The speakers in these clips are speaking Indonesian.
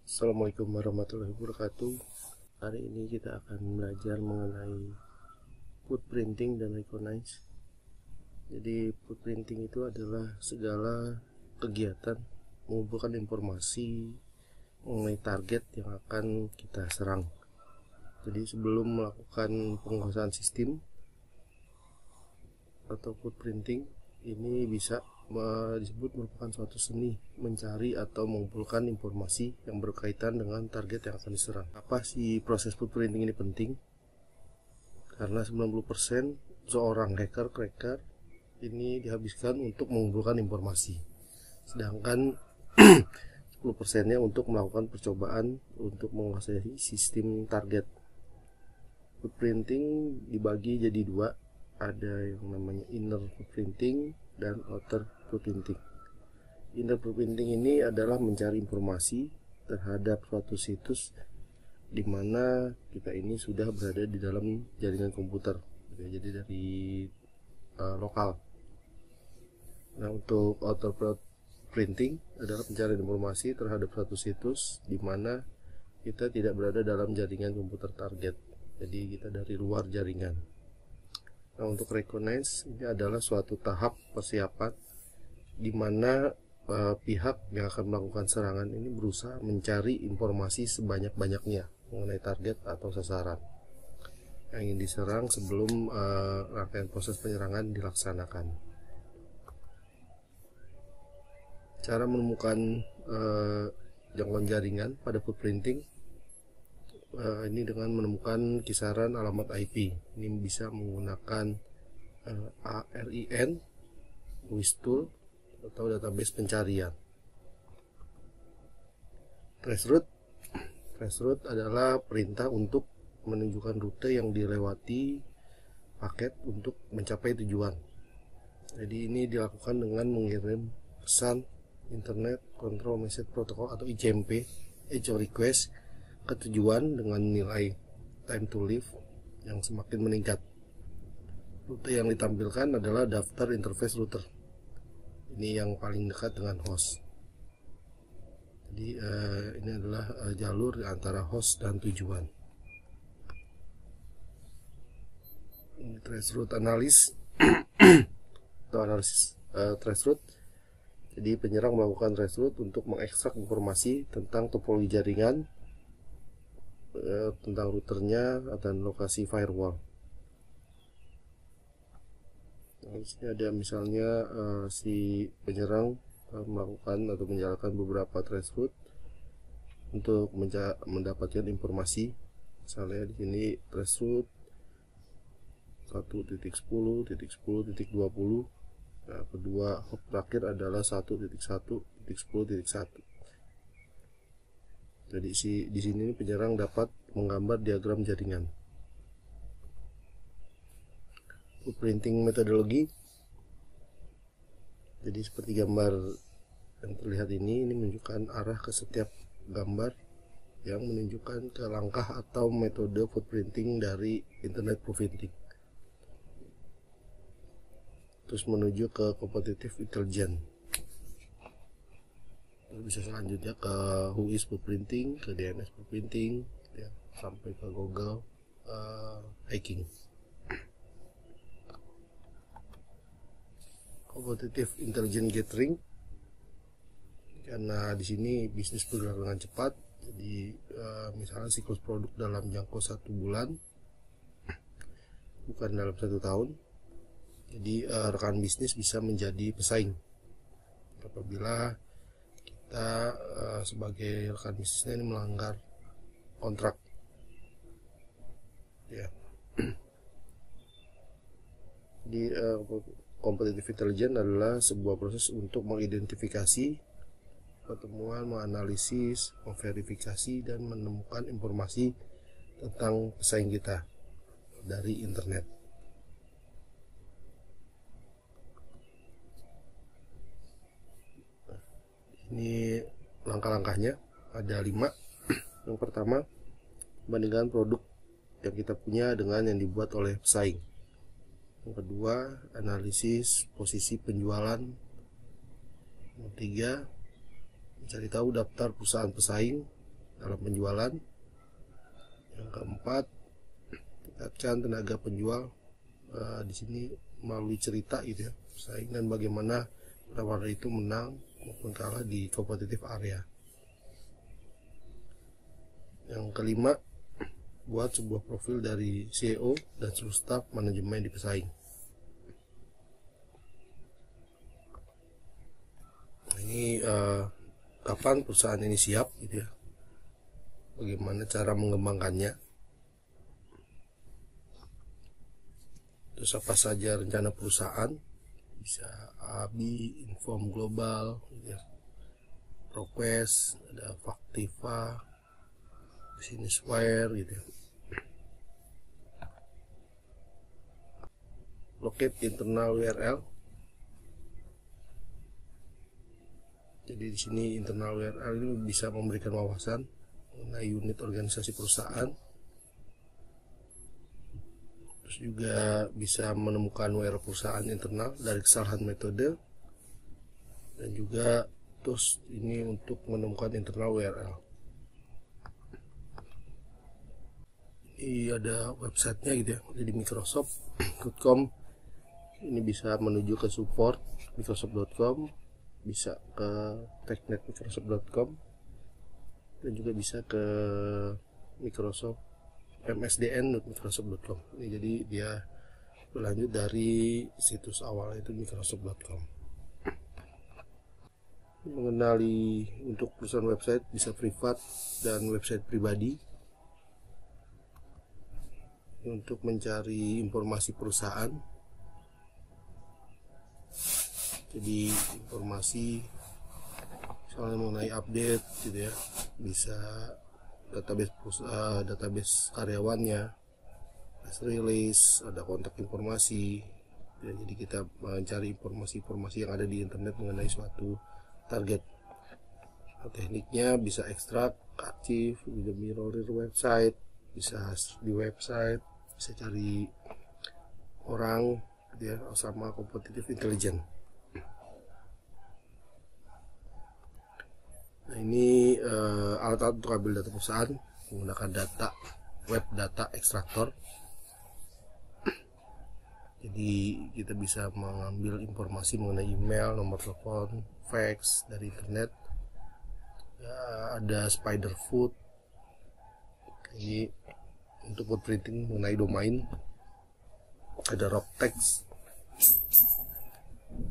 Assalamualaikum warahmatullahi wabarakatuh. Hari ini kita akan belajar mengenai footprinting dan recognize. Jadi footprinting itu adalah segala kegiatan mengumpulkan informasi mengenai target yang akan kita serang. Jadi sebelum melakukan penguasaan sistem atau footprinting, ini bisa disebut merupakan suatu seni mencari atau mengumpulkan informasi yang berkaitan dengan target yang akan diserang. Apa sih proses footprinting ini penting? Karena 90% seorang cracker ini dihabiskan untuk mengumpulkan informasi, sedangkan 10%-nya untuk melakukan percobaan untuk menguasai sistem target. Footprinting dibagi jadi dua, ada yang namanya inner footprinting dan outer footprinting. Inner footprinting ini adalah mencari informasi terhadap suatu situs di mana kita ini sudah berada di dalam jaringan komputer, jadi dari lokal. Nah, untuk outer footprinting adalah pencarian informasi terhadap suatu situs di mana kita tidak berada dalam jaringan komputer target, jadi kita dari luar jaringan. Nah, untuk recognize ini adalah suatu tahap persiapan di mana pihak yang akan melakukan serangan ini berusaha mencari informasi sebanyak-banyaknya mengenai target atau sasaran yang ingin diserang sebelum rangkaian proses penyerangan dilaksanakan. Cara menemukan jangkauan jaringan pada footprinting ini dengan menemukan kisaran alamat IP. Ini bisa menggunakan ARIN, WIS-tool, atau database pencarian. Traceroute adalah perintah untuk menunjukkan rute yang dilewati paket untuk mencapai tujuan. Jadi ini dilakukan dengan mengirim pesan Internet Control Message Protocol atau ICMP, echo request, ke tujuan dengan nilai time to live yang semakin meningkat. Rute yang ditampilkan adalah daftar interface router. Ini yang paling dekat dengan host. Jadi ini adalah jalur antara host dan tujuan. Ini traceroute analysis atau analisis traceroute. Jadi penyerang melakukan traceroute untuk mengekstrak informasi tentang topologi jaringan, tentang routernya dan lokasi firewall. Nah, di sini ada misalnya si penyerang melakukan atau menjalankan beberapa traceroute untuk mendapatkan informasi. Misalnya di sini traceroute 1.10.10.20. Nah, kedua hop terakhir adalah 1.1.10.1. Jadi di sini penyerang dapat menggambar diagram jaringan. Footprinting metodologi. Jadi seperti gambar yang terlihat ini menunjukkan arah ke setiap gambar yang menunjukkan ke langkah atau metode footprinting dari internet footprinting. Terus menuju ke competitive intelligence. Bisa selanjutnya ke Whois footprinting, ke DNS footprinting, ya, sampai ke Google hacking. Competitive intelligence gathering, karena di sini bisnis bergerak dengan cepat. Jadi misalnya siklus produk dalam jangka 1 bulan, bukan dalam 1 tahun. Jadi rekan bisnis bisa menjadi pesaing apabila kita sebagai rekan bisnisnya ini melanggar kontrak, ya. Di competitive intelligence adalah sebuah proses untuk mengidentifikasi pertemuan, menganalisis, memverifikasi, dan menemukan informasi tentang pesaing kita dari internet. Ini langkah-langkahnya ada 5. Yang pertama, bandingkan produk yang kita punya dengan yang dibuat oleh pesaing. Yang kedua, analisis posisi penjualan. Yang ketiga, mencari tahu daftar perusahaan pesaing. dalam penjualan. Yang keempat, tingkatkan tenaga penjual di sini melalui cerita gitu ya, bersaing dan bagaimana penawaran itu menang maupun kalah di kompetitif area. Yang kelima, buat sebuah profil dari CEO dan seluruh staf manajemen di pesaing. Ini kapan perusahaan ini siap gitu ya, bagaimana cara mengembangkannya, terus apa saja rencana perusahaan, bisa ABI, Inform Global gitu ya, ProQuest, ada Factiva, Businessware gitu ya. Locate internal URL. Jadi di sini internal URL ini bisa memberikan wawasan mengenai unit organisasi perusahaan. Terus juga bisa menemukan URL perusahaan internal dari kesalahan metode. Dan juga terus ini untuk menemukan internal URL. Ini ada websitenya gitu ya, jadi microsoft.com. Ini bisa menuju ke support microsoft.com, bisa ke technet.microsoft.com, dan juga bisa ke Microsoft msdn.microsoft.com. Ini jadi dia berlanjut dari situs awal itu microsoft.com. Mengenali untuk perusahaan website bisa privat dan website pribadi. Untuk mencari informasi perusahaan, jadi informasi misalnya mengenai update gitu ya, bisa database karyawannya, press release, ada kontak informasi ya, jadi kita mencari informasi-informasi yang ada di internet mengenai suatu target. Tekniknya bisa ekstrak, archive, bisa mirroring website, bisa di website, bisa cari orang gitu ya, sama kompetitif intelijen. Nah, ini alat-alat untuk ambil data perusahaan menggunakan web data extractor. Jadi kita bisa mengambil informasi mengenai email, nomor telepon, fax dari internet. Ya, ada Spiderfoot. Ini untuk buat printing mengenai domain. Ada Robtext.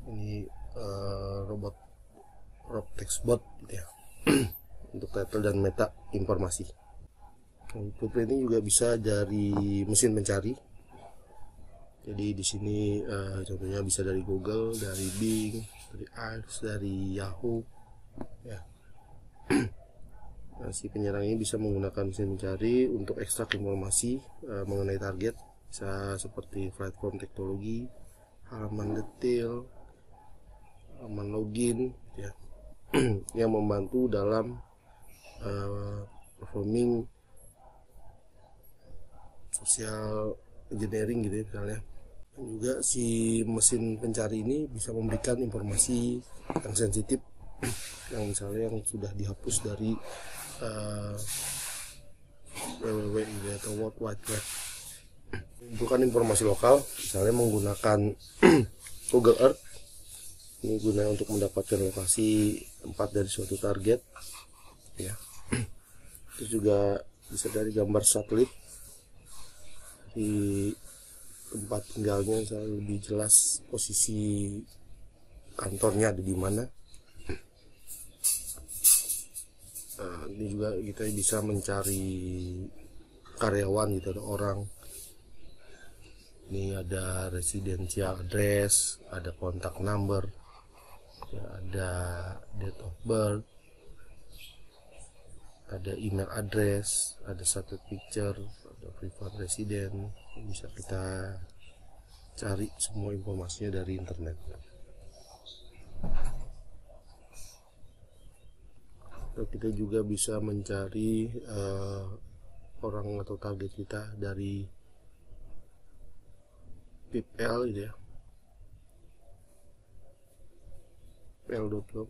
Ini Robtext bot gitu ya. Untuk title dan meta informasi. Untuk printing juga bisa dari mesin pencari. Jadi di sini contohnya bisa dari Google, dari Bing, dari Ahrefs, dari Yahoo. Ya. Nah, si penyerang ini bisa menggunakan mesin pencari untuk ekstrak informasi mengenai target, bisa seperti platform teknologi, halaman detail, halaman login, ya, yang membantu dalam performing social engineering gitu ya misalnya. Dan juga si mesin pencari ini bisa memberikan informasi yang sensitif, yang misalnya yang sudah dihapus dari www atau World Wide Web. Bukan informasi lokal, misalnya menggunakan Google Earth. Ini guna untuk mendapatkan lokasi tempat dari suatu target, ya. Terus juga bisa dari gambar satelit di tempat tinggalnya, misalnya lebih jelas posisi kantornya ada di mana. Ini juga kita bisa mencari karyawan gitu, ada orang. Ini ada residential address, ada kontak number, ya, ada date of birth, ada email address, ada satu picture, ada private resident. Bisa kita cari semua informasinya dari internet. Kita juga bisa mencari orang atau target kita dari PIPL gitu ya, PL.com.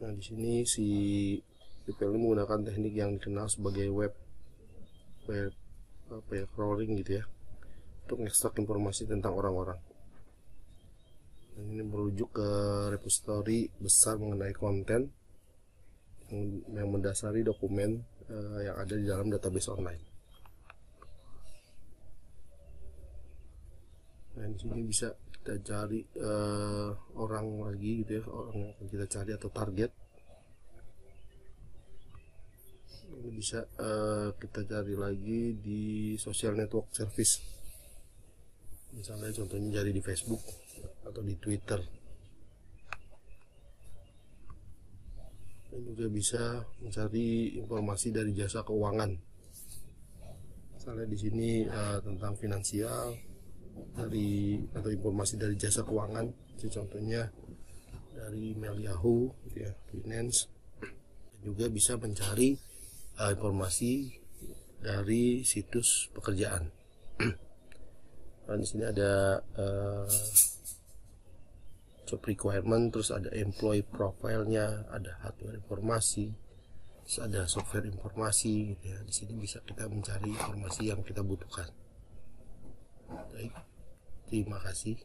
Nah, di sini si DPL ini menggunakan teknik yang dikenal sebagai web crawling gitu ya, untuk mengekstrak informasi tentang orang-orang. Dan ini merujuk ke repository besar mengenai konten yang mendasari dokumen yang ada di dalam database online. Dan di sini bisa kita cari orang lagi gitu ya, orang yang akan kita cari atau target. Ini bisa kita cari lagi di social network service, misalnya contohnya cari di Facebook atau di Twitter. Dan juga bisa mencari informasi dari jasa keuangan, misalnya di sini tentang finansial atau informasi dari jasa keuangan, contohnya dari email Yahoo gitu ya, Binance. Dan juga bisa mencari informasi dari situs pekerjaan. Nah, di sini ada job requirement, terus ada employee profile-nya, ada hardware informasi, terus ada software informasi gitu ya. Di sini bisa kita mencari informasi yang kita butuhkan. Baik, terima kasih.